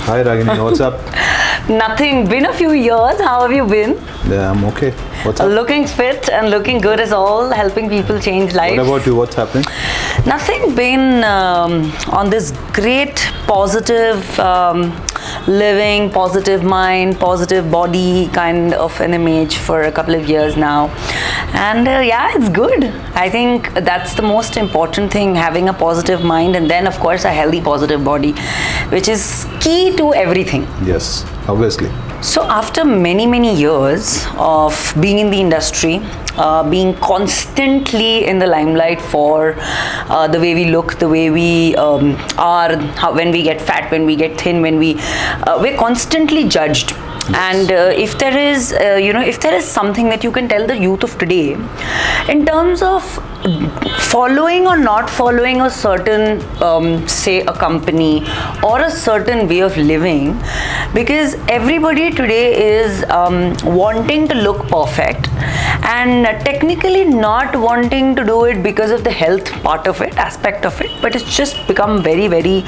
Hi Ragini, what's up? Nothing. Been a few years. How have you been? Yeah, I'm okay. What's up? Looking fit and looking good as all, helping people change life. What about you? What's happening? Nothing. Been on this great positive living, positive mind, positive body kind of an image for a couple of years now. And yeah, it's good. I think that's the most important thing, having a positive mind and then of course a healthy positive body, which is key to everything. Yes, obviously. So after many years of being in the industry, being constantly in the limelight for the way we look, the way we are, when we get fat, when we get thin, when we're constantly judged. And if there is, if there is something that you can tell the youth of today, in terms of following or not following a certain, say a company or a certain way of living, because everybody today is wanting to look perfect and technically not wanting to do it because of the health part of it, aspect of it, but it's just become very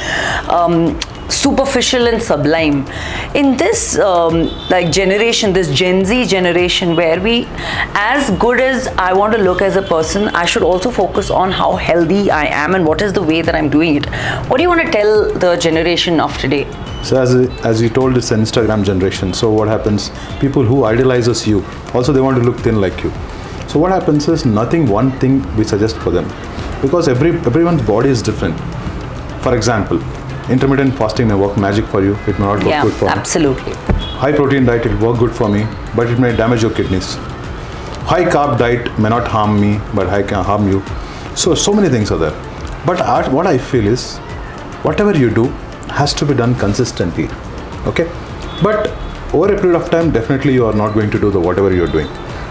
superficial and sublime in this like generation, this Gen Z generation, where we, as good as I want to look as a person, I should also focus on how healthy I am and what is the way that I'm doing it. What do you want to tell the generation of today? So as you told, it's an Instagram generation. So what happens? People who idolizes you, also they want to look thin like you. So what happens is nothing one thing we suggest for them, because everyone's body is different. For example, intermittent fasting may work magic for you, it may not work good for me. Absolutely. High protein diet, it will work good for me, but it may damage your kidneys. High carb diet may not harm me, but high can harm you. So many things are there. But what I feel is, whatever you do has to be done consistently. Okay? But over a period of time, definitely you are not going to do the whatever you are doing.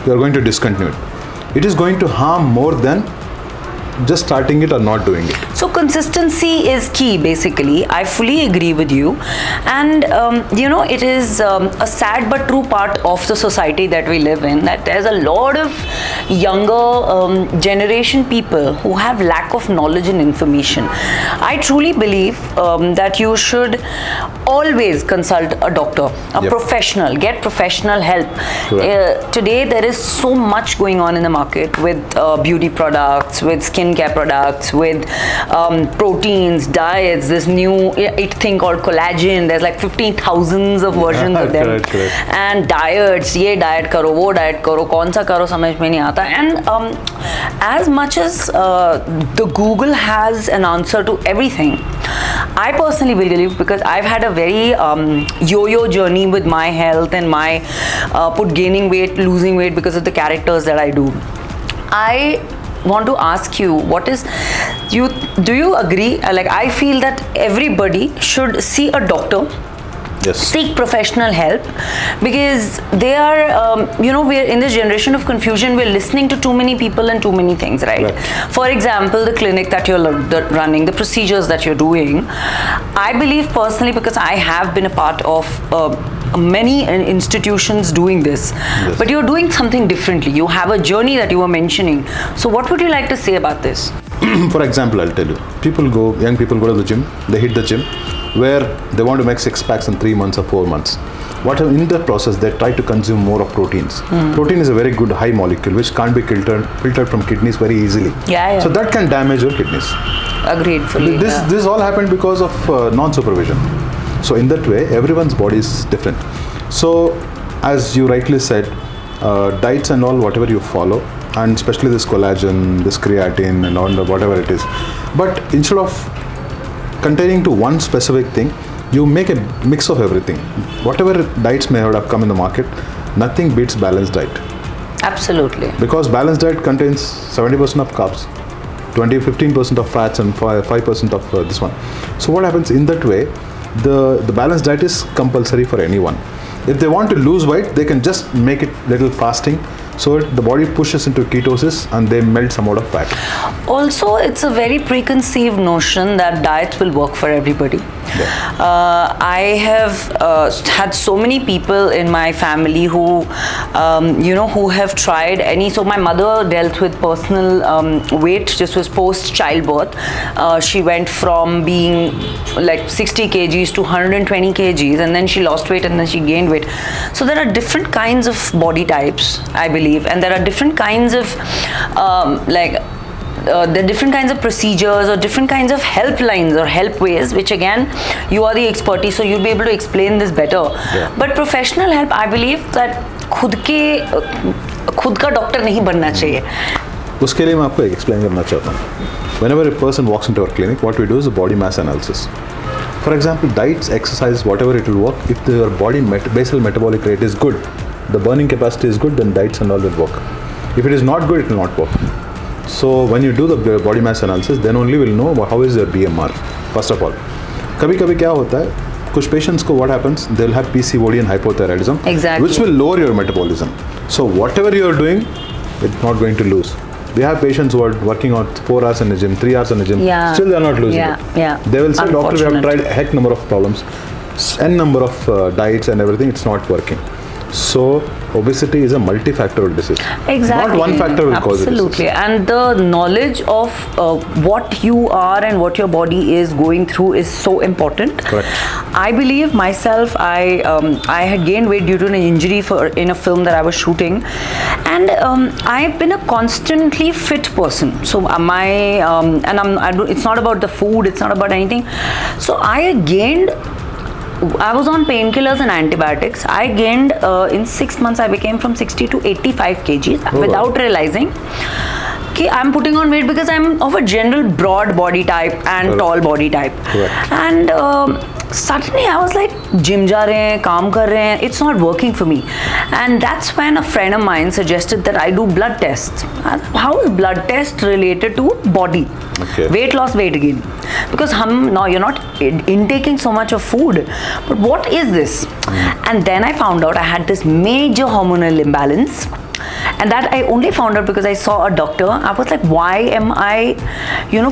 You are going to discontinue it. It is going to harm more than just starting it or not doing it. So consistency is key, basically. I fully agree with you. And it is a sad but true part of the society that we live in, that there's a lot of younger generation people who have lack of knowledge and information. I truly believe that you should always consult a doctor, a professional, get professional help. Today there is so much going on in the market with beauty products, with skin care products, with proteins, diets, this new thing called collagen. There's like 15,000 of versions of them. Correct. And diets, ye diet karo, wo diet karo, kaun sa karo, samajh mein nahi aata. And as much as the Google has an answer to everything, I personally believe, because I've had a very yo-yo journey with my health and my gaining weight, losing weight because of the characters that I do. I want to ask you, do you agree? Like, I feel that everybody should see a doctor. Yes. Seek professional help, because they are, we're in this generation of confusion. We're listening to too many people and too many things, right? For example, the clinic that you're running, the procedures that you're doing. I believe personally, because I have been a part of many institutions doing this, but you're doing something differently. You have a journey that you were mentioning. So what would you like to say about this? For example, I'll tell you, young people go to the gym, they hit the gym, where they want to make 6 packs in 3 months or 4 months. In the process, they try to consume more of proteins. Protein is a very good high molecule which can't be filtered from kidneys very easily. So that can damage your kidneys. Agreed fully. This all happened because of non-supervision. So in that way, everyone's body is different. So as you rightly said, diets and all, whatever you follow, and especially this collagen, this creatine and all, whatever it is. But instead of containing to one specific thing, you make a mix of everything. Whatever diets may have come in the market, nothing beats balanced diet. Absolutely. Because balanced diet contains 70% of carbs, 15% of fats and 5% of this one. So what happens in that way, the balanced diet is compulsory for anyone. If they want to lose weight, they can just make it little fasting, So the body pushes into ketosis and they melt some amount of fat. Also, it's a very preconceived notion that diets will work for everybody. I have had so many people in my family who, who have tried any. So my mother dealt with personal weight. This was post childbirth. She went from being like 60 kgs to 120 kgs, and then she lost weight and then she gained weight. So there are different kinds of body types, I believe, and there are different kinds of there are different kinds of procedures or different kinds of helplines or helpways, which again, you are the expertise, so you'll be able to explain this better. Yeah. But professional help, I believe that खुद का doctor नहीं बनना चाहिए. उसके लिए मैं आपको एक एक्सप्लेन करना चाहता हूँ. Whenever a person walks into our clinic, what we do is a body mass analysis. For example, diets, exercise, whatever it will work. If your body basal metabolic rate is good, the burning capacity is good, then diets and all will work. If it is not good, it will not work. So when you do the body mass analysis, then only we'll know how is your BMR. First of all, कभी-कभी क्या होता है? कुछ patients को what happens? They'll have PCOD and hypothyroidism, exactly, which will lower your metabolism. So whatever you are doing, it's not going to lose. We have patients who are working on 4 hours in the gym, 3 hours in the gym. Yeah. Still, they are not losing it. Yeah. They will say, doctor, we have tried a heck number of problems, n number of diets and everything. It's not working. So obesity is a multifactorial disease. Exactly. Not one factor will cause it. Absolutely. And the knowledge of what you are and what your body is going through is so important. Correct. I believe myself, I had gained weight due to an injury in a film that I was shooting, and I've been a constantly fit person. So it's not about the food, it's not about anything. So I was on painkillers and antibiotics. I gained, in 6 months, I became from 60 to 85 kgs without realizing that I'm putting on weight because I'm of a general broad body type and tall body type. Correct. And suddenly I was like, gym ja rahe hain, kaam kar rahe hain, it's not working for me. And that's when a friend of mine suggested that I do blood tests. How is blood test related to body? Okay. Weight loss, weight gain. Because you're not intaking so much of food. But what is this? And then I found out I had this major hormonal imbalance. And that I only found out because I saw a doctor. I was like, why am I,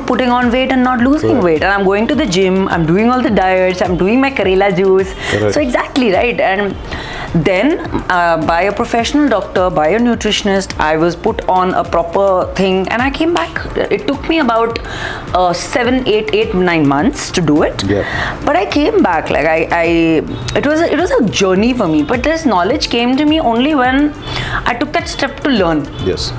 putting on weight and not losing weight? And I'm going to the gym, I'm doing all the diets, I'm doing my Karela juice. Correct. So exactly, right? And then by a professional doctor, by a nutritionist, I was put on a proper thing and I came back. It took me about 9 months to do it. Yeah. But I came back. Like it was a journey for me. But this knowledge came to me only when I took that step to learn. Yes.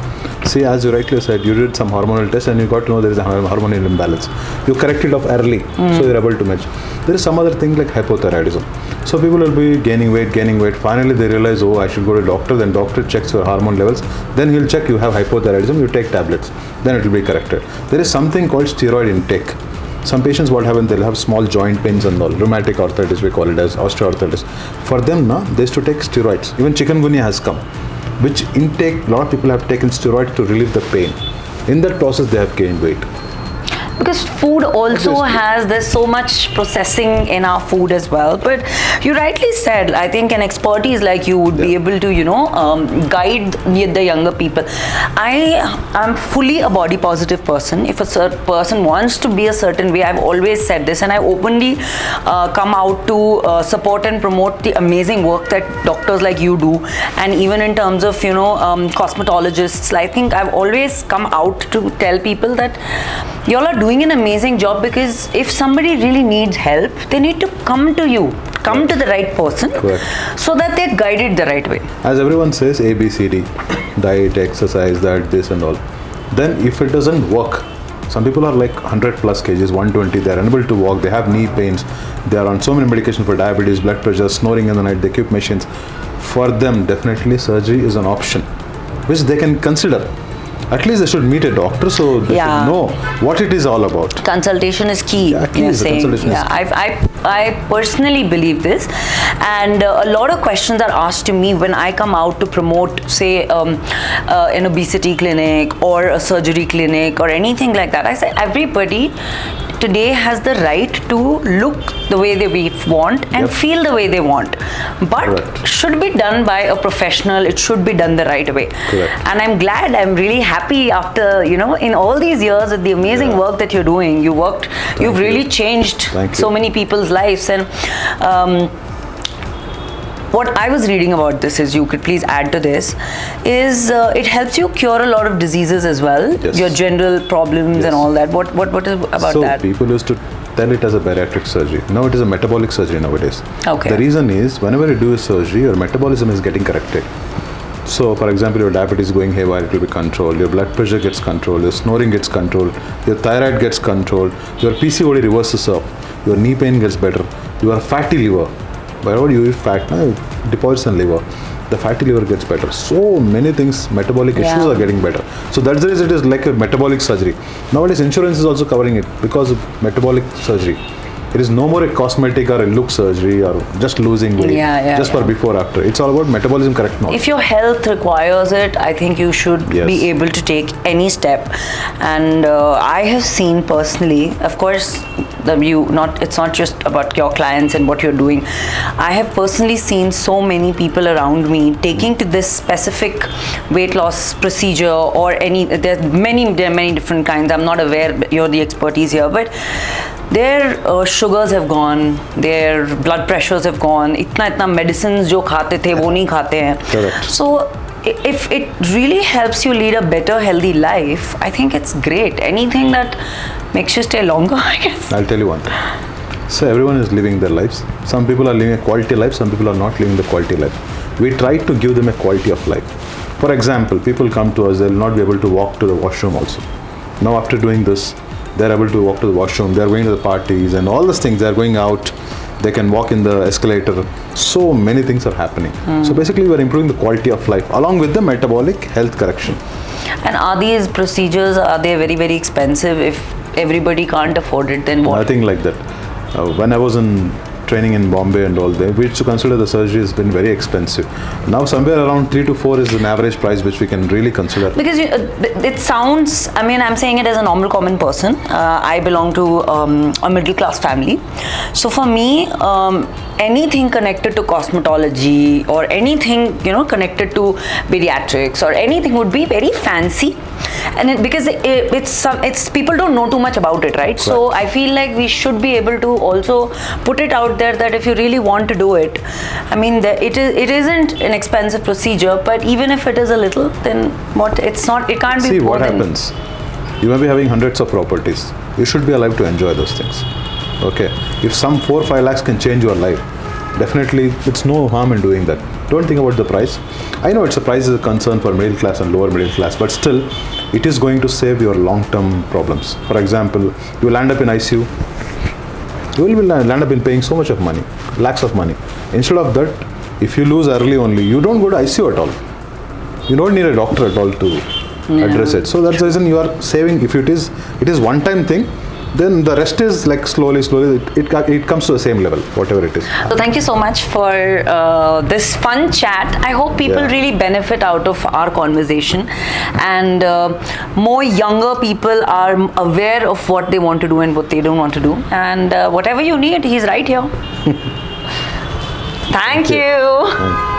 See, as you rightly said, you did some hormonal test and you got to know there is a hormonal imbalance. You corrected it off early, so you're able to match. There is some other thing like hypothyroidism. So people will be gaining weight. Finally, they realize, oh, I should go to a doctor. Then doctor checks your hormone levels. Then he'll check you have hypothyroidism. You take tablets. Then it will be corrected. There is something called steroid intake. Some patients, what happens, they'll have small joint pains and all. Rheumatic arthritis, we call it as osteoarthritis. For them, they used to take steroids. Even chikungunya has come, which intake, a lot of people have taken steroids to relieve the pain. In that process, they have gained weight. Because food also there's so much processing in our food as well. But you rightly said, I think an expertise like you would be able to, guide the younger people. I am fully a body positive person. If a person wants to be a certain way, I've always said this, and I openly come out to support and promote the amazing work that doctors like you do. And even in terms of, cosmetologists, I think I've always come out to tell people that y'all are doing an amazing job, because if somebody really needs help, they need to come to you, come to the right person. Correct. So that they're guided the right way. As everyone says, A, B, C, D, diet, exercise, that, this and all. Then if it doesn't work, some people are like 100 plus kgs, 120, they're unable to walk, they have knee pains, they are on so many medication for diabetes, blood pressure, snoring in the night, they keep machines. For them, definitely surgery is an option, which they can consider. At least they should meet a doctor so they should know what it is all about. Consultation is key. Yeah, key is consultation is key. I personally believe this, and a lot of questions are asked to me when I come out to promote, say, an obesity clinic or a surgery clinic or anything like that. I say, everybody, today has the right to look the way they want and feel the way they want. But Correct. should be done by a professional. It should be done the right way. Correct. And I'm glad, I'm really happy after, in all these years with the amazing work that you're doing. You've really changed so many people's lives. And what I was reading about this is, you could please add to this, is it helps you cure a lot of diseases as well. Yes. Your general problems and all that. What is about that? So people used to tell it as a bariatric surgery. Now it is a metabolic surgery nowadays. Okay. The reason is, whenever you do a surgery, your metabolism is getting corrected. So, for example, your diabetes going haywire, it will be controlled. Your blood pressure gets controlled. Your snoring gets controlled. Your thyroid gets controlled. Your PCOD reverses up. Your knee pain gets better. Your fatty liver. Whenever you eat fat, it deposits in liver. The fatty liver gets better. So many things, metabolic issues are getting better. So that's the reason it is like a metabolic surgery. Nowadays, insurance is also covering it because of metabolic surgery. It is no more a cosmetic or a look surgery or just losing weight, just for before after. It's all about metabolism correct now. If your health requires it, I think you should be able to take any step. And I have seen personally, of course, it's not just about your clients and what you're doing. I have personally seen so many people around me taking to this specific weight loss procedure or there are many different kinds. I'm not aware, you're the expertise here, but their sugars have gone, their blood pressures have gone, itna medicines jo khate the wo nahi khate hain. Correct. So if it really helps you lead a better, healthy life, I think it's great. Anything that makes you stay longer, I guess. I'll tell you one thing. So everyone is living their lives. Some people are living a quality life, some people are not living the quality life. We try to give them a quality of life. For example, people come to us, they'll not be able to walk to the washroom also. Now after doing this, they're able to walk to the washroom, they're going to the parties and all these things, they're going out, they can walk in the escalator. So many things are happening. So basically we're improving the quality of life along with the metabolic health correction. And are these procedures, are they very, very expensive? If everybody can't afford it, then what? Nothing like that. When I was in training in Bombay and all there, we used to consider the surgery has been very expensive. Now somewhere around 3 to 4 is an average price which we can really consider. Because it sounds, I'm saying it as a normal common person. I belong to a middle class family. So for me, anything connected to cosmetology or anything, connected to bariatrics or anything would be very fancy. And because it's people don't know too much about it, right? So I feel like we should be able to also put it out there that if you really want to do it, it isn't an expensive procedure, but even if it is a little, then it can't be. See what happens. You may be having hundreds of properties. You should be alive to enjoy those things. Okay. If some 4 or 5 lakhs can change your life, definitely it's no harm in doing that. Don't think about the price. I know a price is a concern for middle class and lower middle class, but still it is going to save your long-term problems. For example, you will end up in ICU. You will land up in paying so much of money, lakhs of money. Instead of that, if you lose early only, you don't go to ICU at all. You don't need a doctor at all to address it. So that's the reason you are saving. If it is one-time thing, then the rest is like slowly it comes to the same level, whatever it is. So thank you so much for this fun chat. I hope people really benefit out of our conversation, and more younger people are aware of what they want to do and what they don't want to do, and whatever you need, he's right here. Thank you.